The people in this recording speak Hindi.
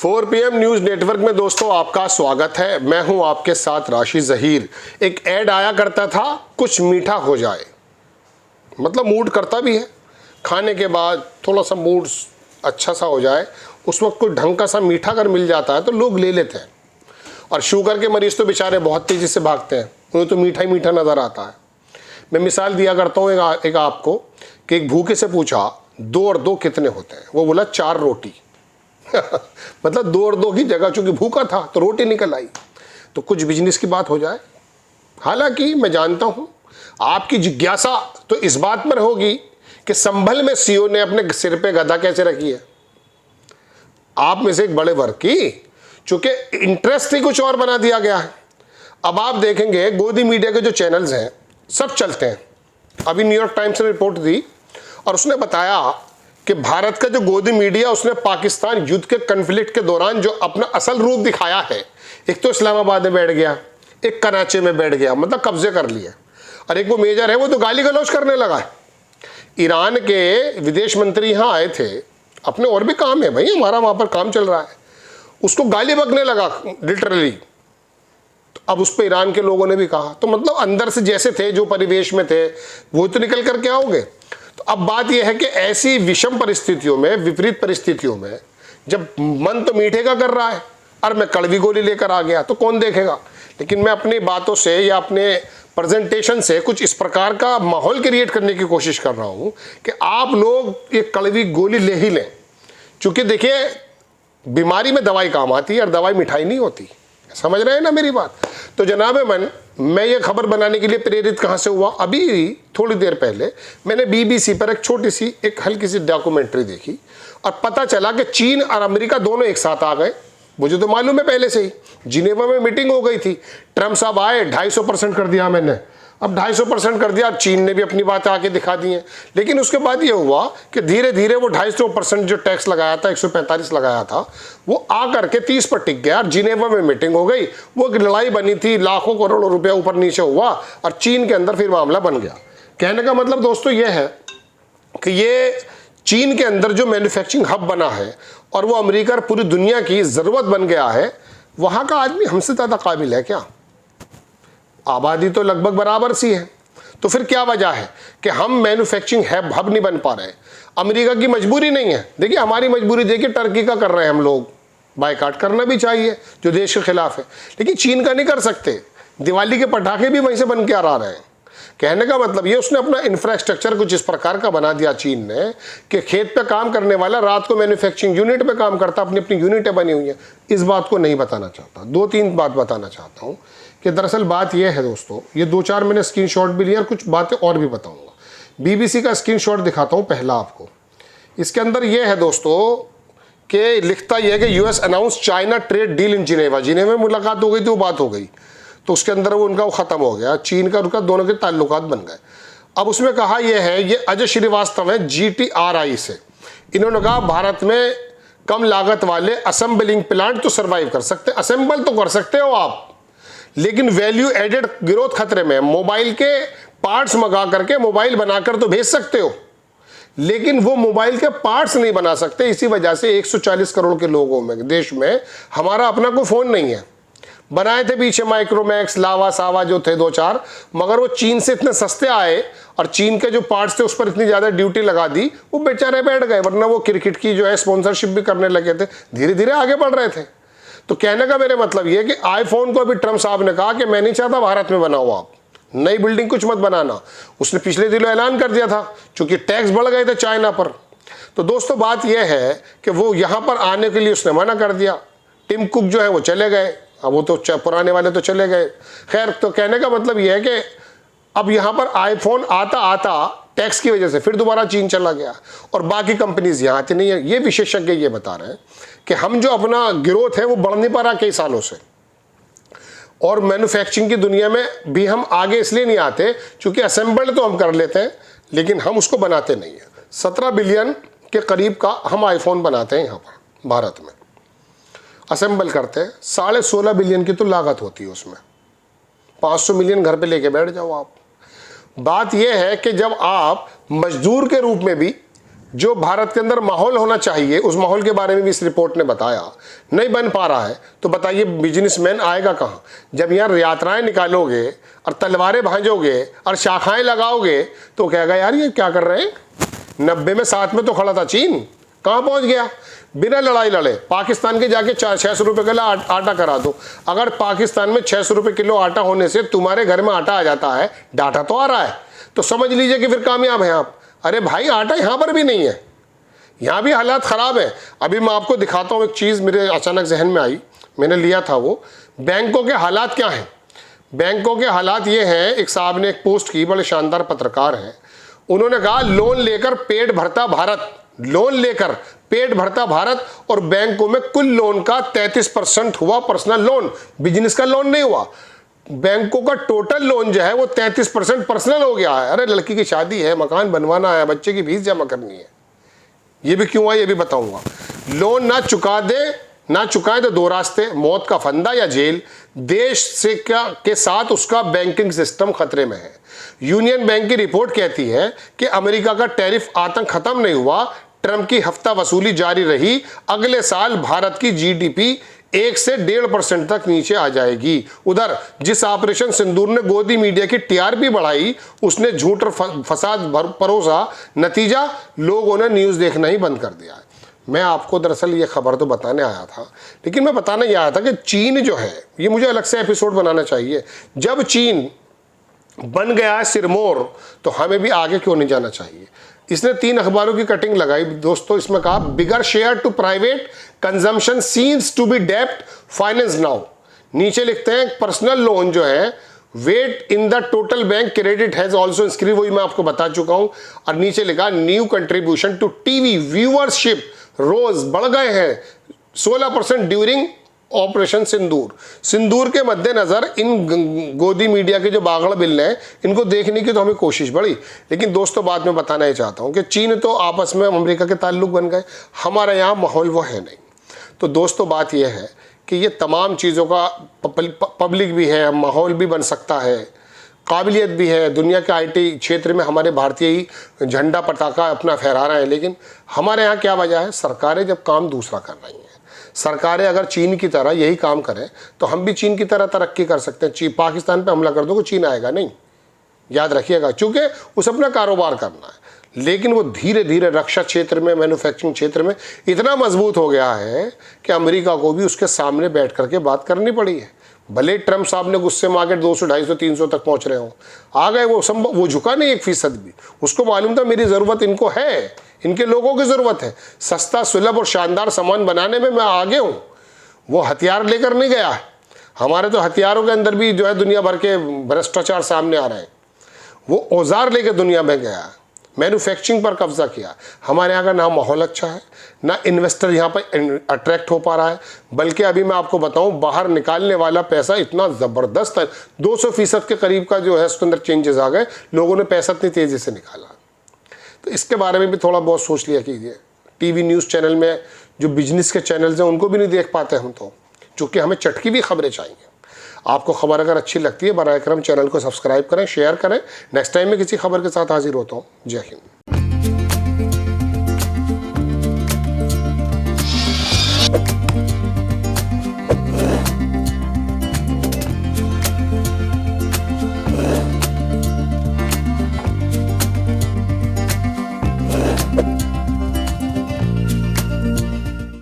4 PM न्यूज़ नेटवर्क में दोस्तों आपका स्वागत है। मैं हूं आपके साथ राशि ज़हीर। एक ऐड आया करता था, कुछ मीठा हो जाए, मतलब मूड करता भी है खाने के बाद थोड़ा सा मूड अच्छा सा हो जाए, उस वक्त कोई ढंग का सा मीठा अगर मिल जाता है तो लोग ले लेते हैं। और शुगर के मरीज़ तो बेचारे बहुत तेज़ी से भागते हैं, उन्हें तो मीठा ही मीठा नज़र आता है। मैं मिसाल दिया करता हूँ एक आपको कि एक भूखे से पूछा 2 और 2 कितने होते हैं, वो बोला 4 रोटी। मतलब 2 और 2 की जगह, चूंकि भूखा था तो रोटी निकल आई। तो कुछ बिजनेस की बात हो जाए। हालांकि मैं जानता हूं आपकी जिज्ञासा तो इस बात पर होगी कि संभल में सीओ ने अपने सिर पे गदा कैसे रखी है। आप में से एक बड़े वर्ग की चूंकि इंटरेस्ट ही कुछ और बना दिया गया है। अब आप देखेंगे गोदी मीडिया के जो चैनल्स हैं सब चलते हैं। अभी न्यूयॉर्क टाइम्स ने रिपोर्ट दी और उसने बताया कि भारत का जो गोदी मीडिया उसने पाकिस्तान युद्ध के कन्फ्लिक्ट के दौरान जो अपना असल रूप दिखाया है, एक तो इस्लामाबाद में बैठ गया, एक कराची में बैठ गया, मतलब कब्जे कर लिया, और एक वो मेजर है वो तो गाली गलौज करने लगा है। ईरान के विदेश मंत्री यहाँ आए थे, अपने और भी काम है भाई, हमारा वहाँ पर काम चल रहा है, उसको गाली बकने लगा लिटरली। तो अब उस पर ईरान के लोगों ने भी कहा, तो मतलब अंदर से जैसे थे, जो परिवेश में थे वो तो निकल करके आओगे। तो अब बात यह है कि ऐसी विषम परिस्थितियों में, विपरीत परिस्थितियों में, जब मन तो मीठे का कर रहा है और मैं कड़वी गोली लेकर आ गया तो कौन देखेगा। लेकिन मैं अपनी बातों से या अपने प्रेजेंटेशन से कुछ इस प्रकार का माहौल क्रिएट करने की कोशिश कर रहा हूं कि आप लोग एक कड़वी गोली ले ही लें। चूंकि देखिए बीमारी में दवाई काम आती है और दवाई मिठाई नहीं होती, समझ रहे हैं ना मेरी बात। तो जनाब मन, मैं ये खबर बनाने के लिए प्रेरित कहाँ से हुआ, अभी थोड़ी देर पहले मैंने BBC पर एक छोटी सी, एक हल्की सी डॉक्यूमेंट्री देखी और पता चला कि चीन और अमेरिका दोनों एक साथ आ गए। मुझे तो मालूम है पहले से ही, जिनेवा में मीटिंग हो गई थी, ट्रम्प साहब आए, 250% कर दिया मैंने। अब 250% कर दिया, चीन ने भी अपनी बात आके दिखा दी है। लेकिन उसके बाद ये हुआ कि धीरे धीरे वो 250% जो टैक्स लगाया था, 145 लगाया था, वो आ करके 30 पर टिक गया। जिनेवा में मीटिंग हो गई, वो एक लड़ाई बनी थी, लाखों करोड़ों रुपया ऊपर नीचे हुआ और चीन के अंदर फिर मामला बन गया। कहने का मतलब दोस्तों ये है कि ये चीन के अंदर जो मैन्युफैक्चरिंग हब बना है और वो अमेरिका और पूरी दुनिया की ज़रूरत बन गया है, वहाँ का आदमी हमसे ज़्यादा काबिल है क्या? आबादी तो लगभग बराबर सी है। तो फिर क्या वजह है कि हम मैन्युफैक्चरिंग हब नहीं बन पा रहे? अमेरिका की मजबूरी नहीं है। देखिए हमारी मजबूरी देखिए टर्की का कर रहे हैं हम लोग, बायकाट करना भी चाहिए जो देश के खिलाफ है, लेकिन चीन का नहीं कर सकते। दिवाली के पटाखे भी वहीं से बन के आ रहे हैं। कहने का मतलब ये उसने अपना इंफ्रास्ट्रक्चर कुछ इस प्रकार का बना दिया चीन ने कि खेत पे काम करने वाला रात को मैन्युफैक्चरिंग यूनिट पे काम करता, अपनी अपनी यूनिटें बनी हुई हैं। इस बात को नहीं बताना चाहता, 2-3 बात बताना चाहता हूँ कि दरअसल बात यह है दोस्तों, ये 2-4 मैंने स्क्रीनशॉट भी लिया और कुछ बातें और भी बताऊँगा। BBC का स्क्रीनशॉट दिखाता हूँ पहला आपको। इसके अंदर यह है दोस्तों कि लिखता यह है कि US announce China trade deal in Geneva. Geneva में मुलाकात हो गई थी, वो बात हो गई, तो उसके अंदर वो उनका ख़त्म हो गया, चीन का उनका दोनों के ताल्लुकात बन गए। अब उसमें कहा यह है, ये अजय श्रीवास्तव है GTRI से, इन्होंने कहा भारत में कम लागत वाले असेंबलिंग प्लांट तो सर्वाइव कर सकते, असेंबल तो कर सकते हो आप, लेकिन वैल्यू एडेड ग्रोथ खतरे में। मोबाइल के पार्ट्स मंगा करके मोबाइल बनाकर तो भेज सकते हो, लेकिन वो मोबाइल के पार्ट्स नहीं बना सकते। इसी वजह से 140 करोड़ के लोगों में, देश में हमारा अपना कोई फ़ोन नहीं है। बनाए थे पीछे माइक्रोमैक्स, लावा सावा जो थे 2-4, मगर वो चीन से इतने सस्ते आए और चीन के जो पार्ट्स थे उस पर इतनी ज़्यादा ड्यूटी लगा दी, वो बेचारे बैठ गए। वरना वो क्रिकेट की जो है स्पॉन्सरशिप भी करने लगे थे, धीरे धीरे आगे बढ़ रहे थे। तो कहने का मेरे मतलब ये कि आईफोन को अभी ट्रम्प साहब ने कहा कि मैं नहीं चाहता भारत में बनाओ, आप नई बिल्डिंग कुछ मत बनाना। उसने पिछले दिनों ऐलान कर दिया था, चूंकि टैक्स बढ़ गए थे चाइना पर। तो दोस्तों बात यह है कि वो यहाँ पर आने के लिए उसने मना कर दिया। टिम कुक जो है वो चले गए, अब वो तो पुराने वाले तो चले गए। खैर, तो कहने का मतलब यह है कि अब यहाँ पर आईफोन आता आता टैक्स की वजह से फिर दोबारा चीन चला गया और बाकी कंपनीज यहाँ आती नहीं है। ये विशेषज्ञ ये बता रहे हैं कि हम जो अपना ग्रोथ है वो बढ़ नहीं पा रहा कई सालों से, और मैन्युफैक्चरिंग की दुनिया में भी हम आगे इसलिए नहीं आते क्योंकि असेंबल्ड तो हम कर लेते हैं लेकिन हम उसको बनाते नहीं हैं। 17 बिलियन के करीब का हम आईफोन बनाते हैं यहाँ पर भारत में, असेंबल करते हैं। 16.5 बिलियन की तो लागत होती है उसमें, 500 मिलियन घर पे लेके बैठ जाओ आप। बात यह है कि जब आप मजदूर के रूप में भी जो भारत के अंदर माहौल होना चाहिए उस माहौल के बारे में भी इस रिपोर्ट ने बताया, नहीं बन पा रहा है। तो बताइए बिजनेसमैन आएगा कहाँ? जब यहाँ यात्राएं निकालोगे और तलवारें भांजोगे और शाखाएं लगाओगे तो कहेगा यार ये क्या कर रहे हैं। 90 में साथ में तो खड़ा था चीन, कहाँ पहुँच गया? बिना लड़ाई लड़े पाकिस्तान के जाके 600 रुपये किलो आटा करा दो। अगर पाकिस्तान में 600 रुपये किलो आटा होने से तुम्हारे घर में आटा आ जाता है, डाटा तो आ रहा है, तो समझ लीजिए कि फिर कामयाब हैं आप। अरे भाई आटा यहाँ पर भी नहीं है, यहाँ भी हालात ख़राब है। अभी मैं आपको दिखाता हूँ एक चीज़ मेरे अचानक जहन में आई, मैंने लिया था वो। बैंकों के हालात क्या हैं? बैंकों के हालात ये हैं, एक साहब ने एक पोस्ट की, बड़े शानदार पत्रकार हैं, उन्होंने कहा लोन लेकर पेट भरता भारत, लोन लेकर पेट भरता भारत। और बैंकों में कुल लोन का 33% हुआ पर्सनल लोन, बिजनेस का लोन नहीं हुआ। बैंकों का टोटल लोन जो है वो 33% पर्सनल हो गया है। अरे लड़की की शादी है, मकान बनवाना है, बच्चे की फीस जमा करनी है, ये भी क्यों है ये भी बताऊंगा। लोन ना चुका दे, ना चुकाए तो दो रास्ते, मौत का फंदा या जेल। देश से के साथ उसका बैंकिंग सिस्टम खतरे में है। यूनियन बैंक की रिपोर्ट कहती है कि अमेरिका का टैरिफ आतंक खत्म नहीं हुआ, ट्रंप की हफ्ता वसूली जारी रही। अगले साल भारत की जीडीपी 1 से 1.5% तक नीचे आ जाएगी। उधर जिस ऑपरेशन सिंदूर ने गोदी मीडिया की टीआरपी बढ़ाई, उसने झूठ और फसाद परोसा, नतीजा लोगों ने न्यूज़ देखना ही बंद कर दिया है। मैं आपको दरअसल ये खबर तो बताने आया था, लेकिन मैं बताने ये आया था कि चीन जो है, ये मुझे अलग से एपिसोड बनाना चाहिए। जब चीन बन गया है सिरमौर, तो हमें भी आगे क्यों नहीं जाना चाहिए। इसने 3 अखबारों की कटिंग लगाई दोस्तों, इसमें कहा bigger share to private consumption seems to be डेप्ट फाइनेंस नाउ। नीचे लिखते हैं पर्सनल लोन जो है weight in the total bank credit has also increase, वही मैं आपको बता चुका हूं। और नीचे लिखा new contribution to TV viewership रोज बढ़ गए हैं 16% ड्यूरिंग ऑपरेशन सिंदूर। सिंदूर के मद्देनजर इन गोदी मीडिया के जो बागड़ बिल्ले हैं, इनको देखने की तो हमें कोशिश बढ़ी। लेकिन दोस्तों बाद में बताना ही चाहता हूं कि चीन तो आपस में अमेरिका के ताल्लुक बन गए, हमारे यहाँ माहौल वो है नहीं। तो दोस्तों बात यह है कि ये तमाम चीज़ों का पब्लिक भी है, माहौल भी बन सकता है, काबिलियत भी है। दुनिया के आईटी क्षेत्र में हमारे भारतीय ही झंडा पताका अपना फहरा रहे हैं, लेकिन हमारे यहाँ क्या वजह है? सरकारें जब काम दूसरा कर रही हैं। सरकारें अगर चीन की तरह यही काम करें तो हम भी चीन की तरह तरक्की कर सकते हैं। पाकिस्तान पे हमला कर दो, चीन आएगा नहीं, याद रखिएगा, क्योंकि उसे अपना कारोबार करना है। लेकिन वो धीरे धीरे रक्षा क्षेत्र में, मैन्युफैक्चरिंग क्षेत्र में इतना मजबूत हो गया है कि अमेरिका को भी उसके सामने बैठ करके बात करनी पड़ी है। भले ट्रंप साहब ने गुस्से में आके 200, 250, 300 तक पहुंच रहे हो, आ गए, वो झुका नहीं 1% भी। उसको मालूम था मेरी ज़रूरत इनको है, इनके लोगों की ज़रूरत है, सस्ता सुलभ और शानदार सामान बनाने में मैं आगे हूँ। वो हथियार लेकर नहीं गया है। हमारे तो हथियारों के अंदर भी जो है दुनिया भर के भ्रष्टाचार सामने आ रहे हैं। वो औजार लेकर दुनिया में गया, मैन्युफैक्चरिंग पर कब्जा किया। हमारे यहाँ का ना माहौल अच्छा है, ना इन्वेस्टर यहाँ पर अट्रैक्ट हो पा रहा है, बल्कि अभी मैं आपको बताऊँ बाहर निकालने वाला पैसा इतना ज़बरदस्त है, 200% के करीब का जो है उसके अंदर चेंजेस आ गए। लोगों ने पैसा इतनी तेज़ी से निकाला। तो इसके बारे में भी थोड़ा बहुत सोच लिया कीजिए। टीवी न्यूज़ चैनल में जो बिजनेस के चैनल्स हैं उनको भी नहीं देख पाते हम तो, चूँकि हमें चटकी भी खबरें चाहिए। आपको खबर अगर अच्छी लगती है बराए करम चैनल को सब्सक्राइब करें, शेयर करें। नेक्स्ट टाइम में किसी खबर के साथ हाजिर होता हूँ। जय हिंद।